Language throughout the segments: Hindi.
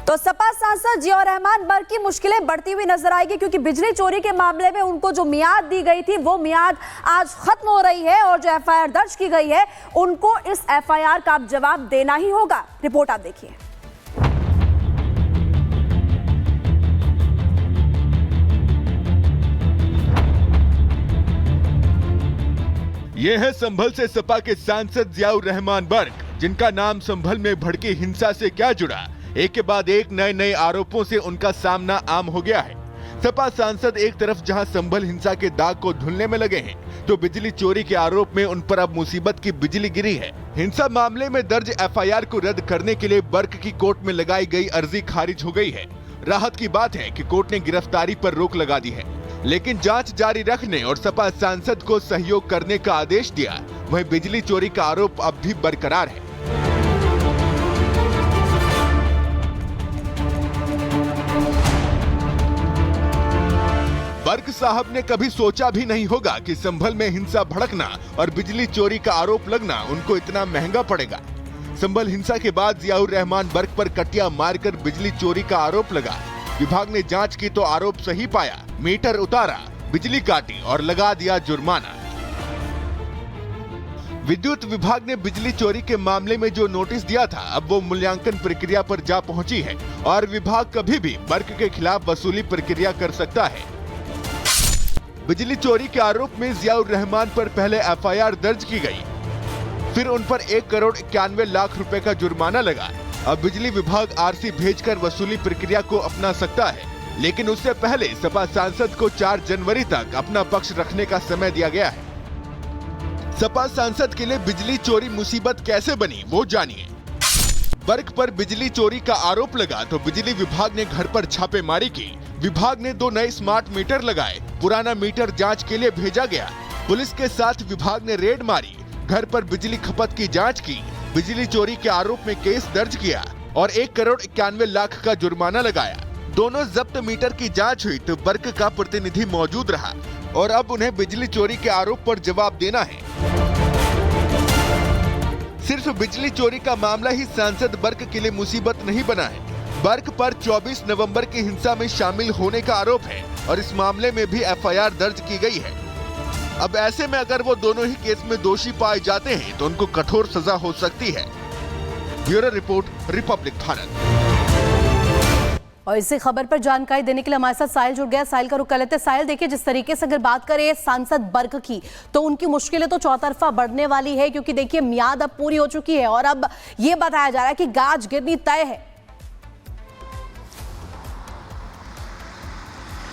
तो सपा सांसद जियाउर रहमान बर्क की मुश्किलें बढ़ती हुई नजर आएगी, क्योंकि बिजली चोरी के मामले में उनको जो मियाद दी गई थी वो मियाद आज खत्म हो रही है और जो एफआईआर दर्ज की गई है उनको इस एफआईआर का अब जवाब देना ही होगा। रिपोर्ट आप देखिए। ये है संभल से सपा के सांसद जियाउर रहमान बर्क, जिनका नाम संभल में भड़की हिंसा से क्या जुड़ा। एक के बाद एक नए आरोपों से उनका सामना आम हो गया है। सपा सांसद एक तरफ जहां संभल हिंसा के दाग को धुलने में लगे हैं, तो बिजली चोरी के आरोप में उन पर अब मुसीबत की बिजली गिरी है। हिंसा मामले में दर्ज एफआईआर को रद्द करने के लिए बर्क की कोर्ट में लगाई गई अर्जी खारिज हो गई है। राहत की बात है कि कोर्ट ने गिरफ्तारी पर रोक लगा दी है, लेकिन जांच जारी रखने और सपा सांसद को सहयोग करने का आदेश दिया। वहीं बिजली चोरी का आरोप अब भी बरकरार है। बर्क साहब ने कभी सोचा भी नहीं होगा कि संभल में हिंसा भड़कना और बिजली चोरी का आरोप लगना उनको इतना महंगा पड़ेगा। संभल हिंसा के बाद जियाउर रहमान बर्क पर कटिया मारकर बिजली चोरी का आरोप लगा। विभाग ने जांच की तो आरोप सही पाया, मीटर उतारा, बिजली काटी और लगा दिया जुर्माना। विद्युत विभाग ने बिजली चोरी के मामले में जो नोटिस दिया था, अब वो मूल्यांकन प्रक्रिया पर जा पहुंची है और विभाग कभी भी बर्क के खिलाफ वसूली प्रक्रिया कर सकता है। बिजली चोरी के आरोप में जियाउर रहमान पर पहले एफआईआर दर्ज की गई, फिर उन पर 1,91,00,000 रुपए का जुर्माना लगा। अब बिजली विभाग आरसी भेजकर वसूली प्रक्रिया को अपना सकता है, लेकिन उससे पहले सपा सांसद को 4 जनवरी तक अपना पक्ष रखने का समय दिया गया है। सपा सांसद के लिए बिजली चोरी मुसीबत कैसे बनी, वो जानिए। बर्क पर बिजली चोरी का आरोप लगा तो बिजली विभाग ने घर पर छापेमारी की। विभाग ने 2 नए स्मार्ट मीटर लगाए, पुराना मीटर जांच के लिए भेजा गया। पुलिस के साथ विभाग ने रेड मारी, घर पर बिजली खपत की जांच की, बिजली चोरी के आरोप में केस दर्ज किया और 1,91,00,000 का जुर्माना लगाया। दोनों जब्त मीटर की जांच हुई तो बर्क का प्रतिनिधि मौजूद रहा और अब उन्हें बिजली चोरी के आरोप पर जवाब देना है। सिर्फ बिजली चोरी का मामला ही सांसद बर्क के लिए मुसीबत नहीं बना है। बर्क पर 24 नवंबर की हिंसा में शामिल होने का आरोप है और इस मामले में भी एफआईआर दर्ज की गई है। अब ऐसे में अगर वो दोनों ही केस में दोषी पाए जाते हैं तो उनको कठोर सजा हो सकती है। Bureau report, Republic Bharat. और इसी खबर पर जानकारी देने के लिए हमारे साथ साहिल जुड़ गया। साहिल का रुख कर लेते हैं। साहिल, देखिए, जिस तरीके से अगर बात करें सांसद बर्क की, तो उनकी मुश्किलें तो चौतरफा बढ़ने वाली है, क्योंकि देखिए मियाद अब पूरी हो चुकी है और अब ये बताया जा रहा है कि गाज गिरनी तय है।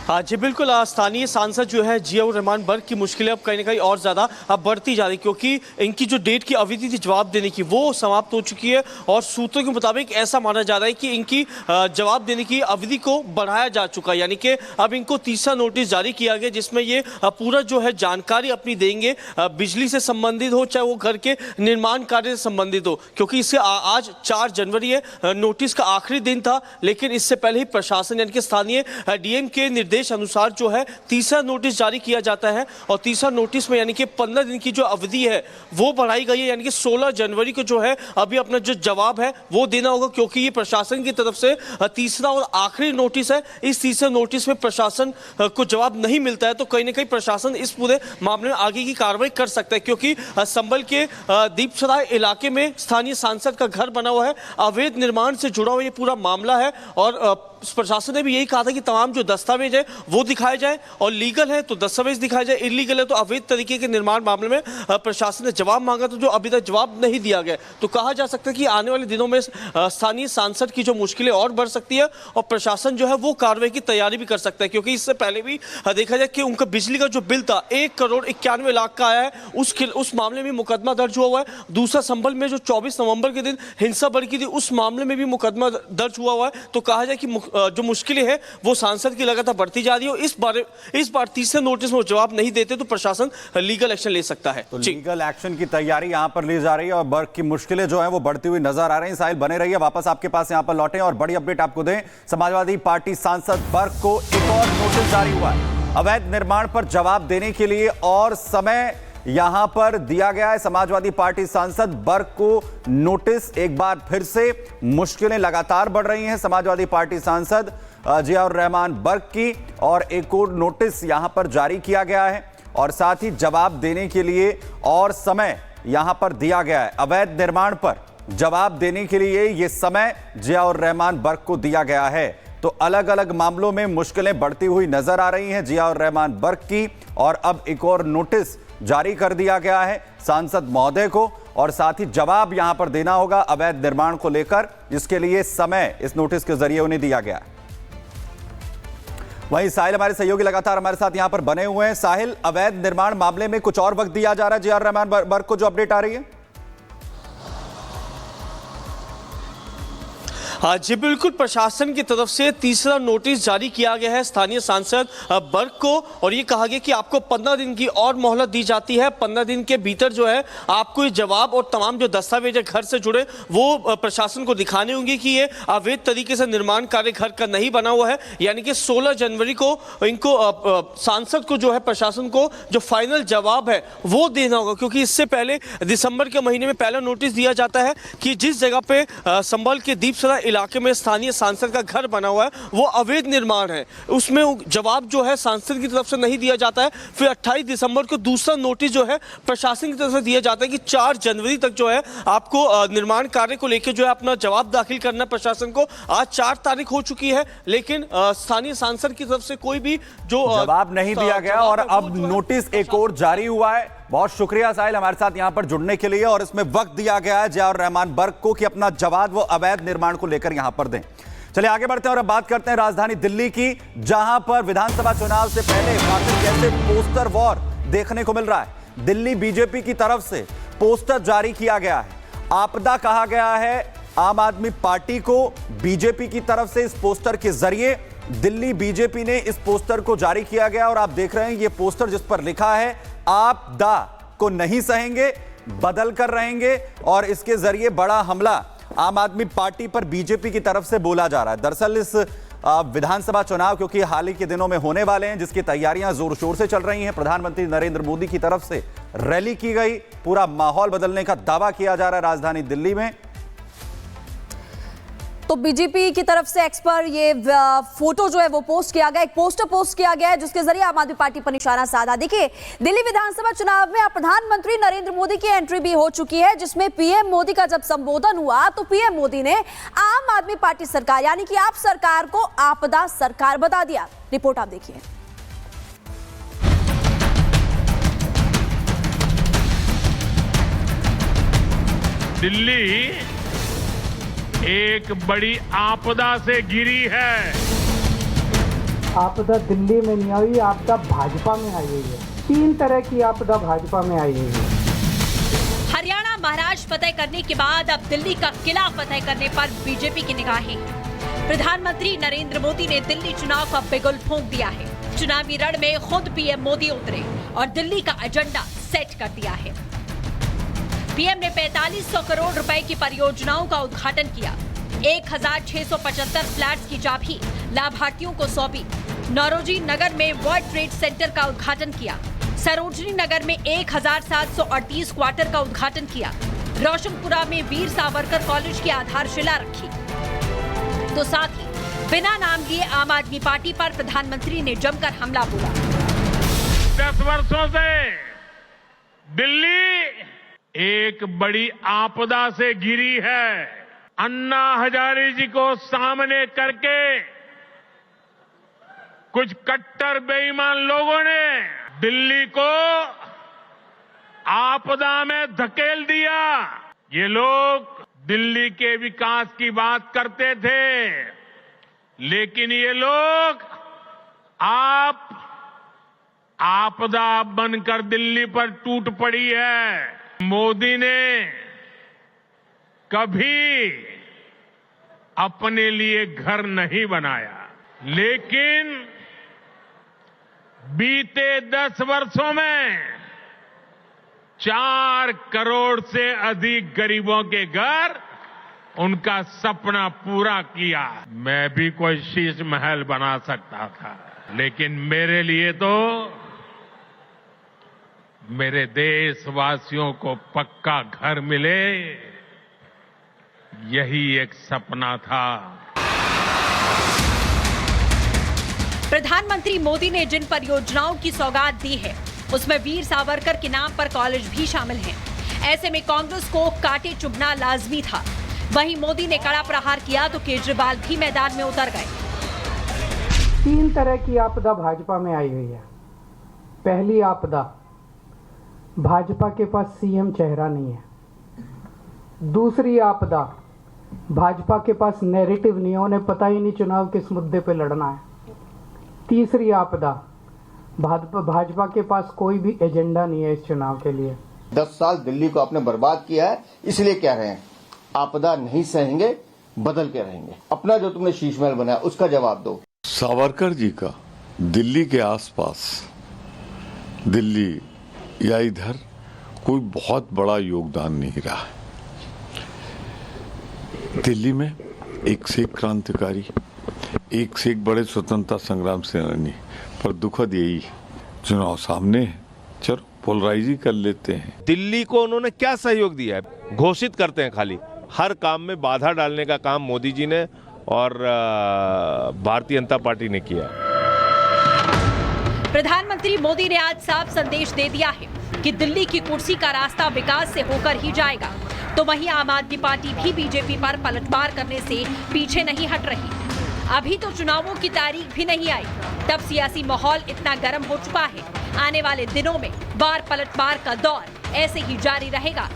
हाँ जी बिल्कुल, स्थानीय सांसद जो है जियाउर रहमान बर्क की मुश्किलें अब कहीं ना कहीं और ज़्यादा अब बढ़ती जा रही, क्योंकि इनकी जो डेट की अवधि थी जवाब देने की वो समाप्त हो चुकी है और सूत्रों के मुताबिक ऐसा माना जा रहा है कि इनकी जवाब देने की अवधि को बढ़ाया जा चुका है। यानी कि अब इनको तीसरा नोटिस जारी किया गया, जिसमें ये पूरा जो है जानकारी अपनी देंगे, बिजली से संबंधित हो चाहे वो घर के निर्माण कार्य से संबंधित हो, क्योंकि इससे आज 4 जनवरी है, नोटिस का आखिरी दिन था। लेकिन इससे पहले ही प्रशासन यानी कि स्थानीय डीएम के निर्देश अनुसार जो है तीसरा नोटिस जारी किया जाता है और तीसरा नोटिस में यानी कि 15 दिन की जो अवधि है वो बढ़ाई गई है। यानी कि 16 जनवरी को जो है अभी अपना जो जवाब है वो देना होगा, क्योंकि ये प्रशासन की तरफ से तीसरा और आखिरी नोटिस है। इस तीसरे नोटिस में प्रशासन को जवाब नहीं मिलता है तो कहीं ना कहीं प्रशासन इस पूरे मामले में आगे की कार्रवाई कर सकता है, क्योंकि संभल के दीपसराय इलाके में स्थानीय सांसद का घर बना हुआ है। अवैध निर्माण से जुड़ा हुआ ये पूरा मामला है और प्रशासन ने भी यही कहा था कि तमाम जो दस्तावेज है वो दिखाए जाए और लीगल है तो दस्तावेज दिखाए जाए, इलीगल है तो अवैध तरीके के निर्माण मामले में प्रशासन ने जवाब मांगा तो जो अभी तक जवाब नहीं दिया गया। तो कहा जा सकता है कि आने वाले दिनों में स्थानीय सांसद की जो मुश्किलें और बढ़ सकती है और प्रशासन जो है वो कार्रवाई की तैयारी भी कर सकता है, क्योंकि इससे पहले भी देखा जाए कि उनका बिजली का जो बिल था 1,91,00,000 का आया है, उस मामले में मुकदमा दर्ज हुआ है। दूसरा संभल में जो 24 नवंबर के दिन हिंसा बढ़ी थी उस मामले में भी मुकदमा दर्ज हुआ है। तो कहा जाए कि जो मुश्किलें हैं वो सांसद की लगातार बढ़ती जा रही है। इस बार तीसरे नोटिस में जवाब नहीं देते तो प्रशासन लीगल एक्शन ले सकता है। तो लीगल एक्शन की तैयारी यहां पर ली जा रही है और बर्क की मुश्किलें जो हैं वो बढ़ती हुई नजर आ रही हैं। साहिल बने रहिए, वापस आपके पास यहां पर लौटें और बड़ी अपडेट आपको दें। समाजवादी पार्टी सांसद बर्क को एक और नोटिस जारी हुआ है। अवैध निर्माण पर जवाब देने के लिए और समय यहां पर दिया गया है। समाजवादी पार्टी सांसद बर्क को नोटिस। एक बार फिर से मुश्किलें लगातार बढ़ रही हैं समाजवादी पार्टी सांसद जियाउर रहमान बर्क की, और एक और नोटिस यहां पर जारी किया गया है और साथ ही जवाब देने के लिए और समय यहां पर दिया गया है। अवैध निर्माण पर जवाब देने के लिए यह समय जियाउर रहमान बर्क को दिया गया है। तो अलग अलग मामलों में मुश्किलें बढ़ती हुई नजर आ रही हैं जियाउर रहमान बर्क की, और अब एक और नोटिस जारी कर दिया गया है सांसद महोदय को, और साथ ही जवाब यहां पर देना होगा अवैध निर्माण को लेकर, जिसके लिए समय इस नोटिस के जरिए उन्हें दिया गया है। वहीं साहिल हमारे सहयोगी लगातार हमारे साथ यहां पर बने हुए हैं। साहिल, अवैध निर्माण मामले में कुछ और वक्त दिया जा रहा है जियाउर रहमान बर्क को, जो अपडेट आ रही है? हाँ जी बिल्कुल, प्रशासन की तरफ से तीसरा नोटिस जारी किया गया है स्थानीय सांसद बर्क को, और ये कहा गया कि आपको 15 दिन की और मोहलत दी जाती है। 15 दिन के भीतर जो है आपको ये जवाब और तमाम जो दस्तावेज है घर से जुड़े वो प्रशासन को दिखाने होंगे कि ये अवैध तरीके से निर्माण कार्य घर का नहीं बना हुआ है। यानी कि 16 जनवरी को इनको सांसद को जो है प्रशासन को जो फाइनल जवाब है वो देना होगा, क्योंकि इससे पहले दिसंबर के महीने में पहला नोटिस दिया जाता है कि जिस जगह पे संभल के दीपसरा इलाके में स्थानीय सांसद का घर बना हुआ है वो अवैध निर्माण है, उसमें जवाब जो है सांसद की तरफ से नहीं दिया जाता है। फिर 28 दिसंबर को दूसरा नोटिस जो है प्रशासन की तरफ से दिया जाता है कि 4 जनवरी तक जो है आपको निर्माण कार्य को लेकर जो है अपना जवाब दाखिल करना है प्रशासन को। आज 4 तारीख हो चुकी है, लेकिन स्थानीय सांसद की तरफ से कोई भी जो जवाब नहीं दिया गया, और अब नोटिस एक और जारी हुआ है। बहुत शुक्रिया साहिल हमारे साथ यहां पर जुड़ने के लिए, और इसमें वक्त दिया गया है जियाउर रहमान बर्क को कि अपना जवाब वो अवैध निर्माण को लेकर यहां पर दें। चलिए आगे बढ़ते हैं और अब बात करते हैं राजधानी दिल्ली की, जहां पर विधानसभा चुनाव से पहले आखिर कैसे पोस्टर वॉर देखने को मिल रहा है। दिल्ली बीजेपी की तरफ से पोस्टर जारी किया गया है, आपदा कहा गया है आम आदमी पार्टी को। बीजेपी की तरफ से इस पोस्टर के जरिए दिल्ली बीजेपी ने इस पोस्टर को जारी किया गया, और आप देख रहे हैं ये पोस्टर जिस पर लिखा है आपदा को नहीं सहेंगे, बदल कर रहेंगे, और इसके जरिए बड़ा हमला आम आदमी पार्टी पर बीजेपी की तरफ से बोला जा रहा है। दरअसल इस विधानसभा चुनाव क्योंकि हाल ही के दिनों में होने वाले हैं, जिसकी तैयारियां जोर शोर से चल रही हैं, प्रधानमंत्री नरेंद्र मोदी की तरफ से रैली की गई, पूरा माहौल बदलने का दावा किया जा रहा है राजधानी दिल्ली में। तो बीजेपी की तरफ से एक्स पर ये फोटो जो है वो पोस्ट किया गया, एक पोस्टर पोस्ट किया गया है जिसके जरिए आम आदमी पार्टी पर निशाना साधा। देखिए, दिल्ली विधानसभा चुनाव में प्रधानमंत्री नरेंद्र मोदी की एंट्री भी हो चुकी है, जिसमें पीएम मोदी का जब संबोधन हुआ तो पीएम मोदी ने आम आदमी पार्टी सरकार यानी कि आप सरकार को आपदा सरकार बता दिया। रिपोर्ट आप देखिए। दिल्ली एक बड़ी आपदा से घिरी है। आपदा दिल्ली में नहीं आई, आपदा भाजपा में आई हुई है। 3 तरह की आपदा भाजपा में आई हुई है। हरियाणा महाराष्ट्र फतह करने के बाद अब दिल्ली का किला फतह करने पर बीजेपी की निगाहें। प्रधानमंत्री नरेंद्र मोदी ने दिल्ली चुनाव का बिगुल फूंक दिया है। चुनावी रण में खुद पीएम मोदी उतरे और दिल्ली का एजेंडा सेट कर दिया है। पीएम ने 4500 करोड़ रुपए की परियोजनाओं का उद्घाटन किया। 1675 फ्लैट्स की चाबी लाभार्थियों को सौंपी। नौरोजी नगर में वर्ल्ड ट्रेड सेंटर का उद्घाटन किया। सरोजनी नगर में 1738 क्वार्टर का उद्घाटन किया। रोशनपुरा में वीर सावरकर कॉलेज की आधारशिला रखी। तो साथ ही बिना नाम लिए आम आदमी पार्टी पर प्रधानमंत्री ने जमकर हमला बोला। 10 वर्षों से दिल्ली एक बड़ी आपदा से घिरी है। अन्ना हजारे जी को सामने करके कुछ कट्टर बेईमान लोगों ने दिल्ली को आपदा में धकेल दिया। ये लोग दिल्ली के विकास की बात करते थे, लेकिन ये लोग आपदा बनकर दिल्ली पर टूट पड़ी है। मोदी ने कभी अपने लिए घर नहीं बनाया, लेकिन बीते 10 वर्षों में 4 करोड़ से अधिक गरीबों के घर उनका सपना पूरा किया। मैं भी कोई शीश महल बना सकता था, लेकिन मेरे लिए तो मेरे देशवासियों को पक्का घर मिले, यही एक सपना था। प्रधानमंत्री मोदी ने जिन परियोजनाओं की सौगात दी है उसमें वीर सावरकर के नाम पर कॉलेज भी शामिल हैं। ऐसे में कांग्रेस को कांटे चुभना लाजमी था। वहीं मोदी ने कड़ा प्रहार किया तो केजरीवाल भी मैदान में उतर गए। 3 तरह की आपदा भाजपा में आई हुई है। पहली आपदा, भाजपा के पास सीएम चेहरा नहीं है। दूसरी आपदा, भाजपा के पास नैरेटिव नहीं है, उन्हें पता ही नहीं चुनाव किस मुद्दे पे लड़ना है। तीसरी आपदा, भाजपा के पास कोई भी एजेंडा नहीं है इस चुनाव के लिए। 10 साल दिल्ली को आपने बर्बाद किया है, इसलिए कह रहे हैं आपदा नहीं सहेंगे, बदल के रहेंगे। अपना जो तुमने शीश महल बनाया उसका जवाब दो। सावरकर जी का दिल्ली के आसपास, दिल्ली या इधर कोई बहुत बड़ा योगदान नहीं रहा। दिल्ली में एक से एक क्रांतिकारी, एक से एक बड़े स्वतंत्रता संग्राम सेनानी, पर दुखद यही चुनाव सामने है। चलो पोलराइज ही कर लेते हैं। दिल्ली को उन्होंने क्या सहयोग दिया है? घोषित करते हैं खाली, हर काम में बाधा डालने का काम मोदी जी ने और भारतीय जनता पार्टी ने किया। प्रधानमंत्री मोदी ने आज साफ संदेश दे दिया है कि दिल्ली की कुर्सी का रास्ता विकास से होकर ही जाएगा। तो वहीं आम आदमी पार्टी भी बीजेपी पर पलटवार करने से पीछे नहीं हट रही। अभी तो चुनावों की तारीख भी नहीं आई, तब सियासी माहौल इतना गर्म हो चुका है। आने वाले दिनों में वार पलटवार का दौर ऐसे ही जारी रहेगा।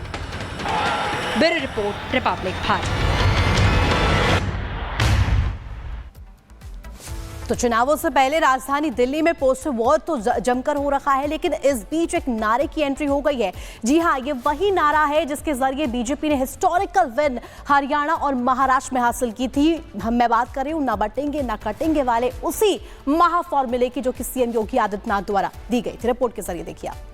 Bureau report, Republic Bharat. तो चुनावों से पहले राजधानी दिल्ली में पोस्टर वॉर तो जमकर हो रखा है, लेकिन इस बीच एक नारे की एंट्री हो गई है। जी हां, ये वही नारा है जिसके जरिए बीजेपी ने हिस्टोरिकल विन हरियाणा और महाराष्ट्र में हासिल की थी। मैं बात कर रही हूं ना बटेंगे ना कटेंगे वाले उसी महा फॉर्मूले की जो कि सीएम योगी आदित्यनाथ द्वारा दी गई थी। रिपोर्ट के जरिए देखिए आप।